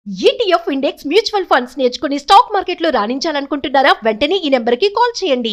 ETF index mutual funds నేర్చుకుని stock మార్కెట్లో రాణించాలనుకుంటున్నారా? వెంటనే ఈ నెంబర్కి కాల్ చేయండి.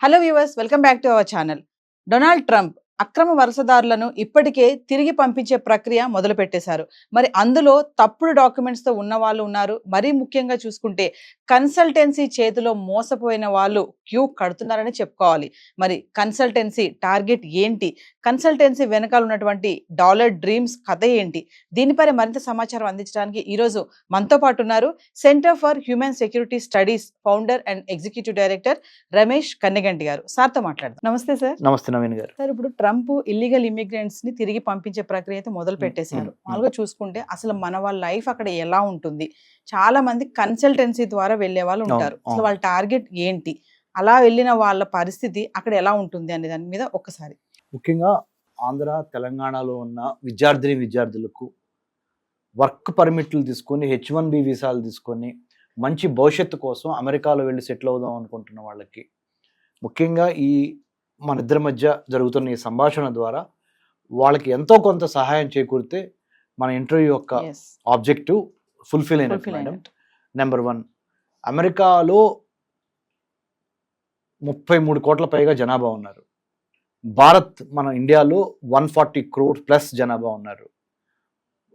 Hello viewers, welcome back to our channel. Donald Trump అక్రమ వలసదారులను ఇప్పటికే తిరిగి పంపించే ప్రక్రియ మొదలు పెట్టేశారు. మరి అందులో తప్పుడు డాక్యుమెంట్స్ తో ఉన్న వాళ్ళు ఉన్నారు. మరీ ముఖ్యంగా చూసుకుంటే కన్సల్టెన్సీ చేతిలో మోసపోయిన వాళ్ళు క్యూ కడుతున్నారని చెప్పుకోవాలి. మరి కన్సల్టెన్సీ టార్గెట్ ఏంటి, కన్సల్టెన్సీ వెనకాల ఉన్నటువంటి డాలర్ డ్రీమ్స్ కథ ఏంటి, దీనిపై మరింత సమాచారం అందించడానికి ఈరోజు మనతో పాటు ఉన్నారు centre for human security studies founder and executive director Ramesh Kanneganti గారు. సార్తో మాట్లాడదాం. నమస్తే సార్. నమస్తే నవీన్ గారు. సార్, ఇప్పుడు ట్రంప్ ఇల్లీగల్ ఇమిగ్రెంట్స్ ని తిరిగి పంపించే ప్రక్రియ అయితే మొదలు పెట్టేశారు. మామూలుగా చూసుకుంటే అసలు మన వాళ్ళ లైఫ్ అక్కడ ఎలా ఉంటుంది? చాలా మంది కన్సల్టెన్సీ ద్వారా వెళ్లే వాళ్ళు ఉంటారు. అసలు వాళ్ళ టార్గెట్ ఏంటి, అలా వెళ్ళిన వాళ్ళ పరిస్థితి అక్కడ ఎలా ఉంటుంది అనే దాని మీద ఒక్కసారి. ముఖ్యంగా ఆంధ్ర తెలంగాణలో ఉన్న విద్యార్థులకు వర్క్ పర్మిట్లు తీసుకొని H1B వీసాలు తీసుకొని మంచి భవిష్యత్తు కోసం అమెరికాలో వెళ్ళి సెటిల్ అవుదాం అనుకుంటున్న వాళ్ళకి, ముఖ్యంగా ఈ మన ఇద్దరి మధ్య జరుగుతున్న ఈ సంభాషణ ద్వారా వాళ్ళకి ఎంతో కొంత సహాయం చేకూరితే మన ఇంటర్వ్యూ యొక్క ఆబ్జెక్టివ్ ఫుల్ఫిల్ అయినట్టు మేడం. నెంబర్ 1, అమెరికాలో 33 కోట్ల పైగా జనాభా ఉన్నారు. మన ఇండియాలో 140 crore ప్లస్ జనాభా ఉన్నారు.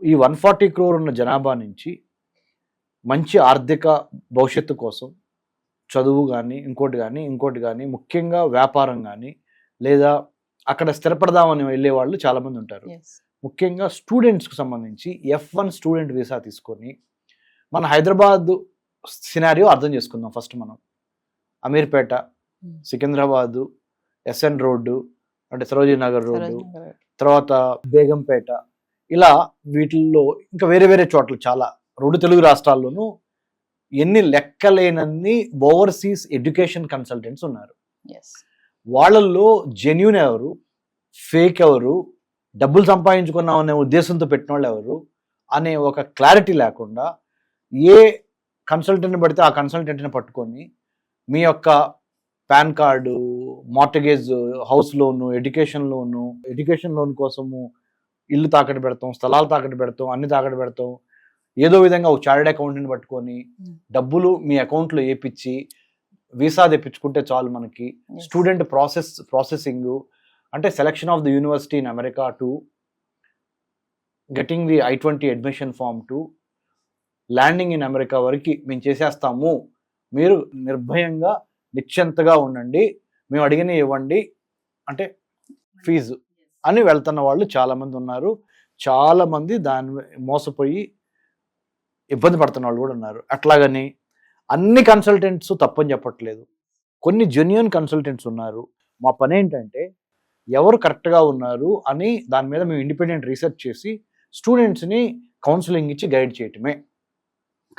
ఈ 140 crore ఉన్న జనాభా నుంచి మంచి ఆర్థిక భవిష్యత్తు కోసం చదువు కానీ ఇంకోటి కానీ ముఖ్యంగా వ్యాపారం కానీ లేదా అక్కడ స్థిరపడదామని వెళ్ళే వాళ్ళు చాలామంది ఉంటారు. ముఖ్యంగా స్టూడెంట్స్కి సంబంధించి F1 స్టూడెంట్ వీసా తీసుకొని మన హైదరాబాద్ సినారియో అర్థం చేసుకుందాం. ఫస్ట్ మనం అమీర్పేట, సికింద్రాబాదు, SN రోడ్డు అంటే సరోజినీ నగర్ రోడ్డు, తర్వాత బేగంపేట, ఇలా వీటిల్లో ఇంకా వేరే వేరే చోట్ల చాలా 2 తెలుగు రాష్ట్రాల్లోనూ ఎన్ని లెక్కలేనన్ని ఓవర్సీస్ ఎడ్యుకేషన్ కన్సల్టెంట్స్ ఉన్నారు. వాళ్ళల్లో జెన్యూన్ ఎవరు, ఫేక్ ఎవరు, డబ్బులు సంపాదించుకున్నాం అనే ఉద్దేశంతో పెట్టిన వాళ్ళు ఎవరు అనే ఒక క్లారిటీ లేకుండా ఏ కన్సల్టెంట్ని పడితే ఆ కన్సల్టెంట్ని పట్టుకొని మీ యొక్క పాన్ కార్డు, మార్టగేజ్, హౌస్ లోను, ఎడ్యుకేషన్ లోన్ కోసము ఇల్లు తాకట్టు పెడతాం, స్థలాలు తాకట్టు పెడతాం, అన్ని తాకట్టు పెడతాం, ఏదో విధంగా ఒక చార్టెడ్ అకౌంట్ని పట్టుకొని డబ్బులు మీ అకౌంట్లో వేపించి వీసా తెప్పించుకుంటే చాలు మనకి. స్టూడెంట్ ప్రాసెసింగ్ అంటే selection of the university in America to getting the I-20 admission form to landing in America వరకు మేము చేసేస్తాము, మీరు నిర్భయంగా నిశ్చింతగా ఉండండి, మేము అడిగిన ఇవ్వండి అంటే ఫీజు అని వెళ్తున్న వాళ్ళు చాలామంది ఉన్నారు. చాలామంది దాని మోసపోయి ఇబ్బంది పడుతున్న వాళ్ళు కూడా ఉన్నారు. అట్లాగని అన్ని కన్సల్టెంట్స్ తప్పని చెప్పట్లేదు, కొన్ని జెన్యూన్ కన్సల్టెంట్స్ ఉన్నారు. మా పని ఏంటంటే ఎవరు కరెక్ట్గా ఉన్నారు అని దాని మీద మేము ఇండిపెండెంట్ రీసెర్చ్ చేసి స్టూడెంట్స్ని కౌన్సిలింగ్ ఇచ్చి గైడ్ చేయటమే.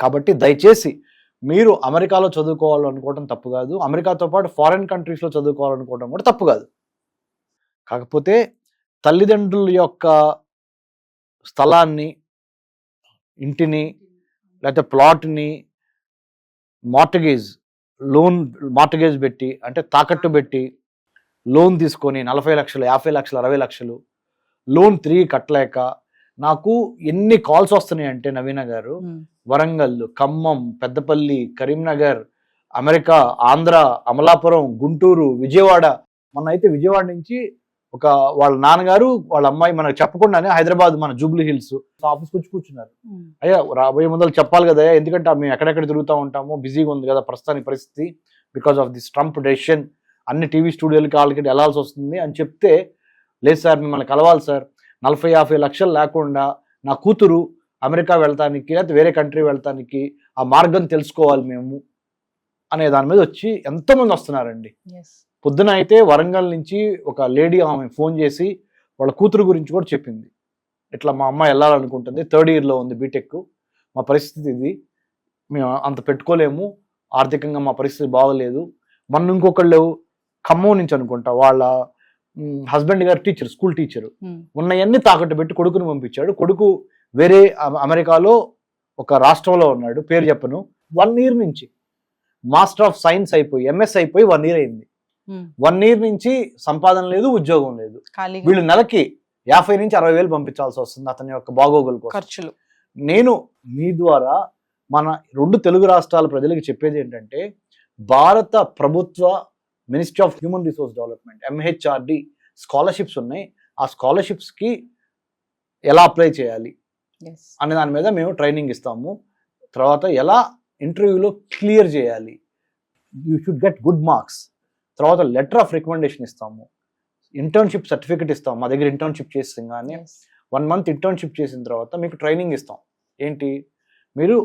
కాబట్టి దయచేసి మీరు అమెరికాలో చదువుకోవాలనుకోవడం తప్పు కాదు, అమెరికాతో పాటు ఫారిన్ కంట్రీస్లో చదువుకోవాలనుకోవడం కూడా తప్పు కాదు. కాకపోతే తల్లిదండ్రుల యొక్క స్థలాన్ని, ఇంటిని, లేకపోతే ప్లాట్ని మార్టగేజ్ పెట్టి అంటే తాకట్టు పెట్టి లోన్ తీసుకొని 40 లక్షలు, 50 లక్షలు, 60 లక్షలు లోన్ తిరిగి కట్టలేక నాకు ఎన్ని కాల్స్ వస్తున్నాయి అంటే నవీన గారు, వరంగల్, ఖమ్మం, పెద్దపల్లి, కరీంనగర్, అమెరికా, ఆంధ్ర, అమలాపురం, గుంటూరు, విజయవాడ. మొన్న అయితే విజయవాడ నుంచి ఒక వాళ్ళ నాన్నగారు వాళ్ళ అమ్మాయి మనకు చెప్పకుండానే హైదరాబాద్ మన జూబ్లీ హిల్స్ ఆఫీస్కి వచ్చి కూర్చున్నారు. అయ్యా రాబోయే ముందర చెప్పాలి కదా, ఎందుకంటే మేము ఎక్కడెక్కడ తిరుగుతూ ఉంటామో, బిజీగా ఉంది కదా ప్రస్తుతానికి పరిస్థితి, because of this Trump decision అన్ని టీవీ స్టూడియోలకి వాళ్ళకి వెళ్ళాల్సి వస్తుంది అని చెప్తే, లేదు సార్ మిమ్మల్ని కలవాలి సార్, 40-50 లక్షలు లేకుండా నా కూతురు అమెరికా వెళ్తానికి లేకపోతే వేరే కంట్రీ వెళ్తానికి ఆ మార్గం తెలుసుకోవాలి మేము అనే దాని మీద వచ్చి ఎంతోమంది వస్తున్నారండి. పొద్దున అయితే వరంగల్ నుంచి ఒక లేడీ ఆమె ఫోన్ చేసి వాళ్ళ కూతురు గురించి కూడా చెప్పింది. ఇట్లా మా అమ్మాయి వెళ్ళాలనుకుంటుంది, 3rd ఇయర్లో ఉంది బీటెక్, మా పరిస్థితి ఇది, మేము అంత పెట్టుకోలేము, ఆర్థికంగా మా పరిస్థితి బాగలేదు. మొన్న ఇంకొకళ్ళు ఖమ్మం నుంచి అనుకుంటా, వాళ్ళ హస్బెండ్ గారు టీచర్, స్కూల్ టీచరు, ఉన్నవన్నీ తాకట్టు పెట్టి కొడుకుని పంపించాడు. కొడుకు వేరే అమెరికాలో ఒక రాష్ట్రంలో ఉన్నాడు, పేరు చెప్పను, 1 year నుంచి మాస్టర్ ఆఫ్ సైన్స్ అయిపోయి ఎంఎస్ అయిపోయి 1 year అయింది. 1 year నుంచి సంపాదన లేదు, ఉద్యోగం లేదు. ఖాళీగా వీళ్ళు నెలకి 50 నుంచి 60,000 పంపించాల్సి వస్తుంది అతని యొక్క బాగోగుల కోసం. ఖర్చులు. నేను మీ ద్వారా మన 2 తెలుగు రాష్ట్రాల ప్రజలకు చెప్పేది ఏంటంటే, భారత ప్రభుత్వ ministry of human resource development MHRD scholarships ఉన్నాయి. ఆ స్కాలర్షిప్స్కి ఎలా అప్లై చేయాలి Yes. అనే దాని మీద మేము ట్రైనింగ్ ఇస్తాము. తర్వాత ఎలా ఇంటర్వ్యూలో క్లియర్ చేయాలి, you should get good marks. తర్వాత లెటర్ ఆఫ్ రికమెండేషన్ ఇస్తాము, ఇంటర్న్షిప్ సర్టిఫికెట్ ఇస్తాం. మా దగ్గర ఇంటర్న్షిప్ చేస్తాం కానీ Yes. 1 month ఇంటర్న్షిప్ చేసిన తర్వాత మీకు ట్రైనింగ్ ఇస్తాం. ఏంటి, మీరు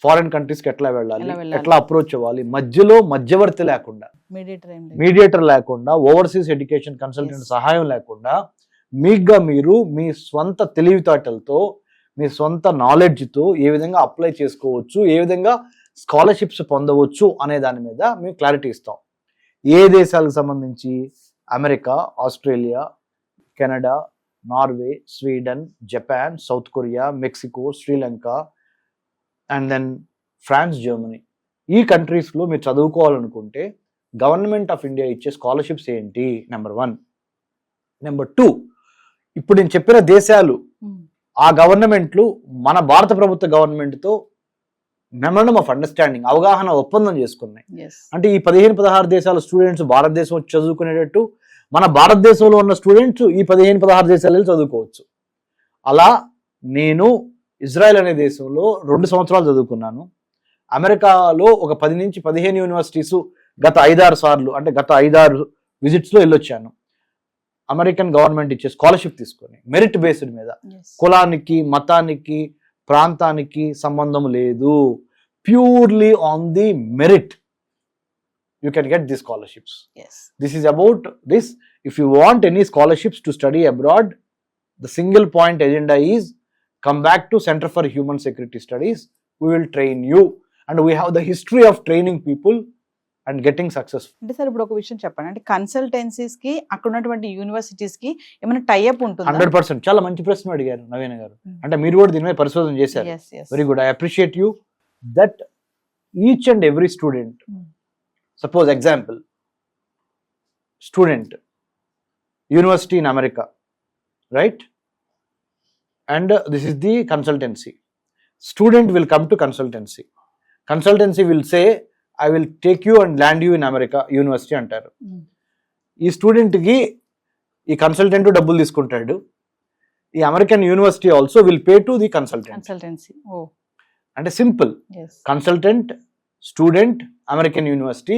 ఫారిన్ కంట్రీస్కి ఎట్లా వెళ్ళాలి, ఎట్లా అప్రోచ్ అవ్వాలి, మధ్యలో మధ్యవర్తి లేకుండా, మీడియేటర్ లేకుండా, ఓవర్సీస్ ఎడ్యుకేషన్ కన్సల్టెంట్ సహాయం లేకుండా మీకుగా మీరు మీ స్వంత తెలివితేటలతో, మీ సొంత నాలెడ్జ్తో ఏ విధంగా అప్లై చేసుకోవచ్చు, ఏ విధంగా స్కాలర్షిప్స్ పొందవచ్చు అనే దాని మీద మేము క్లారిటీ ఇస్తాం. ఏ దేశాలకు సంబంధించి, America, Australia, Canada, Norway, Sweden, Japan, South Korea, Mexico, Sri Lanka and then France, Germany. ఈ కంట్రీస్లో మీరు చదువుకోవాలనుకుంటే గవర్నమెంట్ ఆఫ్ ఇండియా ఇచ్చే స్కాలర్షిప్స్ ఏంటి, నెంబర్ 1. నెంబర్ 2, ఇప్పుడు నేను చెప్పిన దేశాలు ఆ గవర్నమెంట్లు మన భారత ప్రభుత్వ గవర్నమెంట్తో మెమోరండం ఆఫ్ అండర్స్టాండింగ్, అవగాహన ఒప్పందం చేసుకున్నాయి. అంటే ఈ 15-16 దేశాల స్టూడెంట్స్ భారతదేశం వచ్చి చదువుకునేటట్టు, మన భారతదేశంలో ఉన్న స్టూడెంట్స్ ఈ 15-16 దేశాలలో చదువుకోవచ్చు. అలా నేను ఇజ్రాయెల్ అనే దేశంలో 2 సంవత్సరాలు చదువుకున్నాను. అమెరికాలో ఒక 10 నుంచి 15 యూనివర్సిటీస్ గత 5-6 సార్లు, అంటే గత 5-6 విజిట్స్లో వెళ్ళొచ్చాను. అమెరికన్ గవర్నమెంట్ ఇచ్చే స్కాలర్షిప్ తీసుకొని మెరిట్ బేస్డ్ మీద, కులానికి, మతానికి, ప్రాంతానికి సంబంధం లేదు, purely on the merit you can get these scholarships. Yes. This is about this. If you want any scholarships to study abroad, the single point agenda is come back to Center for Human Security Studies. We will train you and we have the history of training people and getting successful. అంటే sir ఇప్పుడు ఒక విషయం చెప్పండి, అంటే consultancies కి అక్కడ ఉన్నటువంటి universities కి ఏమైనా టైఅప్ ఉంటుందా? 100%. చాలా మంచి ప్రశ్న అడిగారు నవీన గారు. అంటే మీరు కూడా దీని మీద పరిశోధన చేశారు. Very good. I appreciate you that each and every student, suppose example, student, university in America, right? And this is the consultancy. Student will come to consultancy. Consultancy will say, I will take you and land you in America, university అంటారు. ఈ స్టూడెంట్కి ఈ consultant డబ్బులు తీసుకుంటాడు. ఈ American university also will pay to the consultancy. అంటే simple, consultant, student, American university,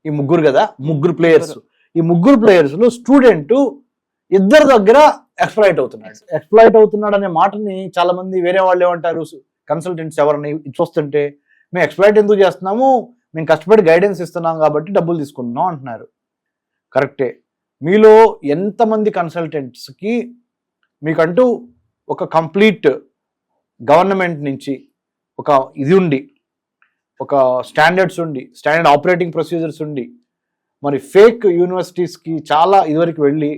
ఈ ముగ్గురు కదా, ముగ్గురు ప్లేయర్స్. ఈ ముగ్గురు ప్లేయర్స్ లో స్టూడెంట్ ఇద్దరు దగ్గర ఎక్స్ప్లాయిట్ అవుతున్నాడు అనే మాటని చాలా మంది వేరే వాళ్ళు ఏమంటారు, కన్సల్టెంట్స్ ఎవరిని చూస్తుంటే, మేము ఎక్స్ప్లాయిట్ ఎందుకు చేస్తున్నాము, మేము కష్టపడి గైడెన్స్ ఇస్తున్నాం కాబట్టి డబ్బులు తీసుకుంటున్నాం అంటున్నారు. కరెక్టే. మీలో ఎంతమంది కన్సల్టెంట్స్కి మీకంటూ ఒక కంప్లీట్ గవర్నమెంట్ నుంచి ఒక ఇది ఉండి, ఒక స్టాండర్డ్స్ ఉండి, స్టాండర్డ్ ఆపరేటింగ్ ప్రొసీజర్స్ ఉండి, మరి ఫేక్ యూనివర్సిటీస్కి చాలా ఇదివరకు వెళ్ళి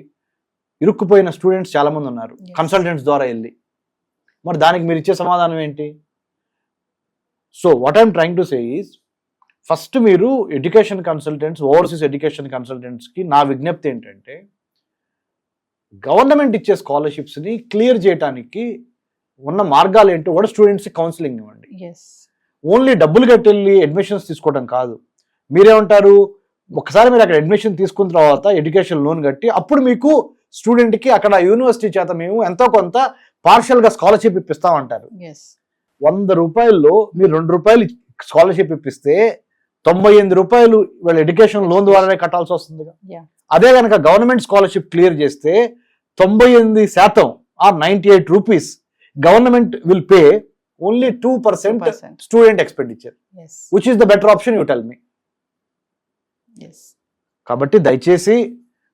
ఇరుక్కుపోయిన స్టూడెంట్స్ చాలామంది ఉన్నారు కన్సల్టెంట్స్ ద్వారా వెళ్ళి. మరి దానికి మీరు ఇచ్చే సమాధానం ఏంటి? So what I'm trying to say is, first మీరు ఎడ్యుకేషన్ కన్సల్టెంట్స్, ఓవర్సీస్ ఎడ్యుకేషన్ కన్సల్టెంట్స్కి నా విజ్ఞప్తి ఏంటంటే, గవర్నమెంట్ ఇచ్చే స్కాలర్షిప్స్ని క్లియర్ చేయడానికి ఉన్న మార్గాలు ఏంటో కూడా స్టూడెంట్స్కి కౌన్సిలింగ్ ఇవ్వండి. ఓన్లీ డబ్బులు కట్టెళ్ళి అడ్మిషన్స్ తీసుకోవడం కాదు. మీరేమంటారు, ఒకసారి మీరు అక్కడ అడ్మిషన్ తీసుకున్న తర్వాత ఎడ్యుకేషన్ లోన్ కట్టి, అప్పుడు మీకు స్టూడెంట్కి అక్కడ యూనివర్సిటీ చేత మేము ఎంతో కొంత పార్షియల్గా స్కాలర్షిప్ ఇప్పిస్తామంటారు. 100 రూపాయల్లో మీరు 2 రూపాయలు స్కాలర్షిప్ ఇప్పిస్తే 98 రూపాయలు వీళ్ళ ఎడ్యుకేషన్ లోన్ ద్వారానే కట్టాల్సి వస్తుందిగా. అదే కనుక గవర్నమెంట్ స్కాలర్షిప్ క్లియర్ చేస్తే 98% or 98 rupees government will pay only 2% student expenditure, which is the better option, you tell me. కాబట్టి దయచేసి,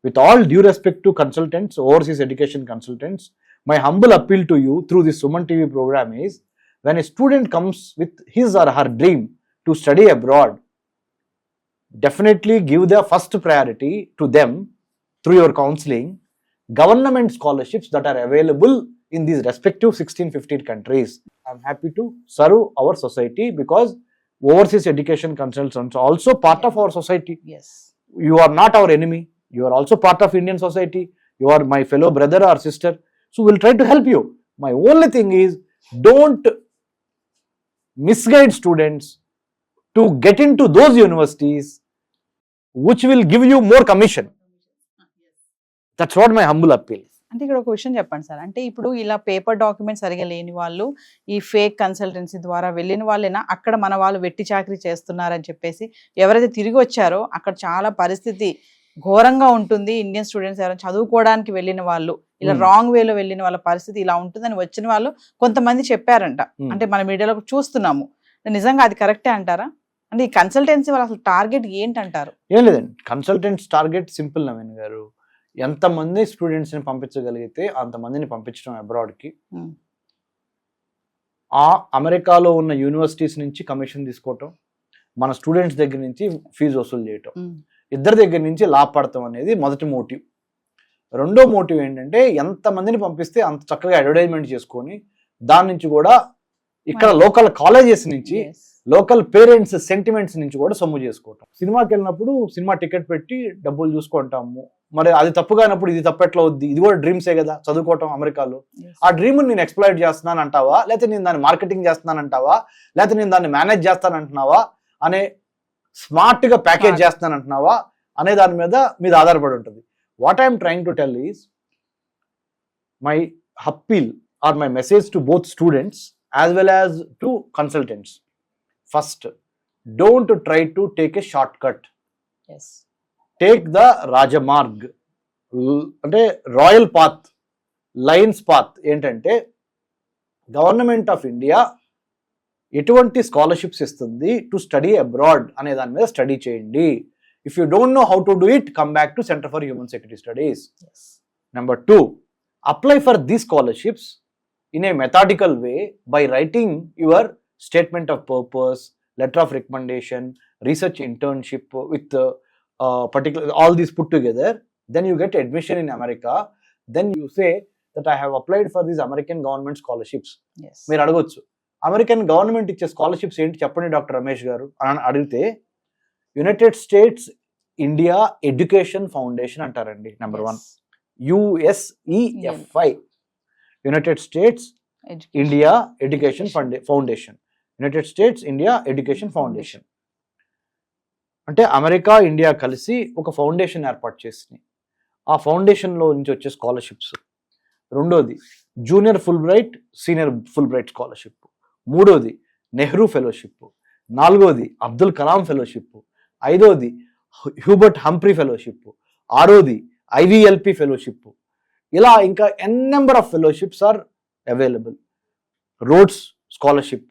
with all due respect to consultants, overseas education consultants, my humble appeal to you through this Suman TV program is, when a student comes with his or her dream to study abroad, definitely give the first priority to them through your counseling government scholarships that are available in these respective 16-15 countries. I'm happy to serve our society because overseas education consultants also part of our society. yes. You are not our enemy. You are also part of Indian society. You are my fellow brother or sister. So we'll try to help you. My only thing is, don't misguide students to get into those universities which will give you more commission. That's what my humble appeal. అంటే ఇక్కడ ఒక విషయం చెప్పండి sir, అంటే ఇప్పుడు ఇలా paper documents సరిగా లేని వాళ్ళు ఈ ఫేక్ కన్సల్టెన్సీ ద్వారా వెళ్ళిన వాళ్ళైనా అక్కడ మన వాళ్ళు వెట్టి చాకరీ చేస్తున్నారని చెప్పేసి ఎవరైతే తిరిగి వచ్చారో అక్కడ చాలా పరిస్థితి ఘోరంగా ఉంటుంది. ఇండియన్ స్టూడెంట్స్ ఎవరైనా చదువుకోవడానికి వెళ్ళిన వాళ్ళు ఇలా రాంగ్ వేలో వెళ్ళిన వాళ్ళ పరిస్థితి ఇలా ఉంటుందని వచ్చిన వాళ్ళు కొంతమంది చెప్పారంట. అంటే మన మీడియాలో చూస్తున్నాము. నిజంగా అది కరెక్టే అంటారా? అంటే ఈ కన్సల్టెన్సీ వాళ్ళ అసలు టార్గెట్ ఏంటంటారు? ఏం లేదండి, కన్సల్టెంట్స్ టార్గెట్ సింపుల్ నవీన్ గారు. ఎంతమంది స్టూడెంట్స్ని పంపించగలిగితే అంతమందిని పంపించడం అబ్రాడ్కి. ఆ అమెరికాలో ఉన్న యూనివర్సిటీస్ నుంచి కమిషన్ తీసుకోవటం, మన స్టూడెంట్స్ దగ్గర నుంచి ఫీజు వసూలు చేయటం, ఇద్దరి దగ్గర నుంచి లాభపడతాం అనేది మొదటి మోటివ్. రెండో మోటివ్ ఏంటంటే ఎంతమందిని పంపిస్తే అంత చక్కగా అడ్వర్టైజ్మెంట్ చేసుకొని దాని నుంచి కూడా ఇక్కడ లోకల్ కాలేజెస్ నుంచి లోకల్ పేరెంట్స్ సెంటిమెంట్స్ నుంచి కూడా సొమ్ము చేసుకోవటం. సినిమాకి వెళ్ళినప్పుడు సినిమా టికెట్ పెట్టి డబ్బులు చూసుకుంటాము. మరి అది తప్పు కానప్పుడు ఇది తప్పెట్లా వద్ది? ఇది కూడా డ్రీమ్సే కదా చదువుకోవటం అమెరికాలో. ఆ డ్రీమ్ నేను ఎక్స్ప్లాయిట్ చేస్తున్నాను అంటావా, లేకపోతే నేను దాన్ని మార్కెటింగ్ చేస్తున్నాను అంటావా, లేకపోతే నేను దాన్ని మేనేజ్ చేస్తాను అంటున్నావా, అనే స్మార్ట్ గా ప్యాకేజ్ చేస్తాను అంటున్నావా అనే దాని మీద ఆధారపడి ఉంటుంది. What I'm trying to tell is my appeal or my message to both students as well as to consultants. First, don't try to take a shortcut. Yes. Take the Rajamarg, అంటే royal path, Lions path. ఏంటంటే government of India ఎటువంటి scholarships ఇస్తుంది to study abroad అనే దాని మీద study చేయండి. If you don't know how to do it, come back to centre for human security studies. Number 2, apply for these scholarships in a methodical way by writing your statement of purpose, letter of recommendation, research internship with particular all these put together. Then you get admission in America. Then you say that I have applied for these American government scholarships. Yes. మీరు అడగొచ్చు, American government ఇచ్చే scholarships ఏంటి చెప్పండి doctor Ramesh garu అని అడిగితే, United States India Education Foundation అంటారండి. Number 1, USEFI, United States India Education Foundation. United States India Education Foundation అంటే America India కలిసి ఒక ఫౌండేషన్ ఏర్పాటు చేసింది. ఆ ఫౌండేషన్లో నుంచి వచ్చే స్కాలర్షిప్స్. రెండోది junior Fulbright, senior Fulbright scholarship. మూడోది నెహ్రూ ఫెలోషిప్. నాలుగోది అబ్దుల్ కలాం ఫెలోషిప్. ఐదోది హ్యూబర్ట్ హంప్రీ ఫెలోషిప్. ఆరోది IVLP ఫెలోషిప్. ఇలా ఇంకా N number of fellowships are available. Rhodes scholarship,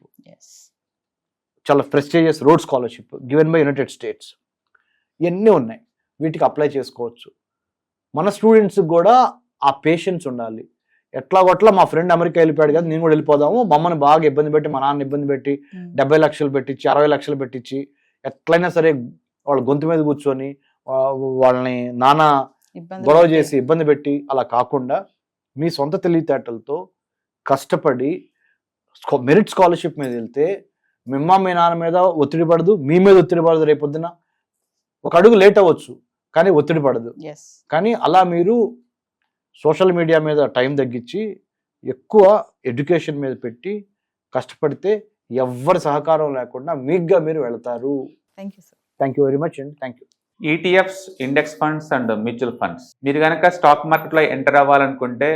చాలా prestigious Rhodes scholarship given by United States. ఇవన్నీ ఉన్నాయి, వీటికి అప్లై చేసుకోవచ్చు. మన స్టూడెంట్స్కి కూడా ఆ పేషెన్స్ ఉండాలి. ఎట్లా మా ఫ్రెండ్ అమెరికా వెళ్ళిపోయాడు కదా, నేను కూడా వెళ్ళిపోదాము, మమ్మల్ని బాగా ఇబ్బంది పెట్టి, మా నాన్న ఇబ్బంది పెట్టి 70 లక్షలు పెట్టించి 60 లక్షలు పెట్టించి ఎట్లయినా సరే వాళ్ళ గొంతు మీద కూర్చొని వాళ్ళని నానా గొడవ చేసి ఇబ్బంది పెట్టి అలా కాకుండా మీ సొంత తెలివితేటలతో కష్టపడి మెరిట్ స్కాలర్షిప్ మీద వెళ్తే మీ నాన్న మీద ఒత్తిడి పడదు, మీ మీద ఒత్తిడి పడదు. రేపొద్దున ఒక అడుగు లేట్ అవ్వచ్చు కానీ ఒత్తిడి పడదు. కానీ అలా మీరు సోషల్ మీడియా మీద టైం తగ్గించి ఎక్కువ ఎడ్యుకేషన్ మీద పెట్టి కష్టపడితే ఎవ్వరి సహకారం లేకుండా మీగ్గా మీరు వెళ్తారు. థ్యాంక్ యూ వెరీ మచ్ అండి. Thank you. ETFs, index funds and mutual funds. మీరు కనుక స్టాక్ మార్కెట్లో ఎంటర్ అవ్వాలనుకుంటే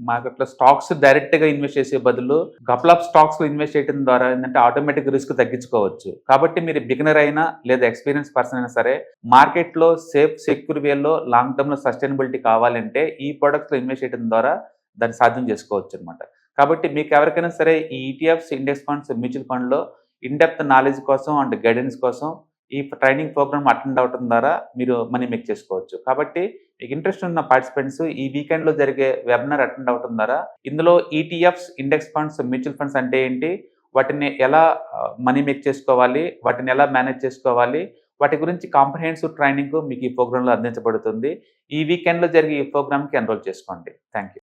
మార్కెట్లో స్టాక్స్ డైరెక్ట్గా ఇన్వెస్ట్ చేసే బదులు కపుల్ ఆఫ్ స్టాక్స్లో ఇన్వెస్ట్ చేయడం ద్వారా ఏంటంటే ఆటోమేటిక్ రిస్క్ తగ్గించుకోవచ్చు. కాబట్టి మీరు బిగినర్ అయినా లేదా ఎక్స్పీరియన్స్ పర్సన్ అయినా సరే మార్కెట్లో సేఫ్ సెక్యూర్ వేలో లాంగ్ టర్మ్లో సస్టైనబిలిటీ కావాలంటే ఈ ప్రొడక్ట్స్లో ఇన్వెస్ట్ చేయడం ద్వారా దాన్ని సాధ్యం చేసుకోవచ్చు అనమాట. కాబట్టి మీకు ఎవరికైనా సరే ఈ ETFs, ఇండెక్స్ ఫండ్స్, మ్యూచువల్ ఫండ్లో ఇన్డెప్త్ నాలెడ్జ్ కోసం అండ్ గైడెన్స్ కోసం ఈ ట్రైనింగ్ ప్రోగ్రామ్ అటెండ్ అవడం ద్వారా మీరు మనీ మేక్ చేసుకోవచ్చు. కాబట్టి మీకు ఇంట్రెస్ట్ ఉన్న పార్టిసిపెంట్స్ ఈ వీకెండ్లో జరిగే వెబినార్ అటెండ్ అవడం ద్వారా ఇందులో ETFs, index funds, mutual funds అంటే ఏంటి, వాటిని ఎలా మనీ మేక్ చేసుకోవాలి, వాటిని ఎలా మేనేజ్ చేసుకోవాలి, వాటి గురించి కాంప్రహెన్సివ్ ట్రైనింగ్ మీకు ఈ ప్రోగ్రాంలో అందించబడుతుంది. ఈ వీకెండ్లో జరిగే ఈ ప్రోగ్రామ్కి ఎన్రోల్ చేసుకోండి. Thank you.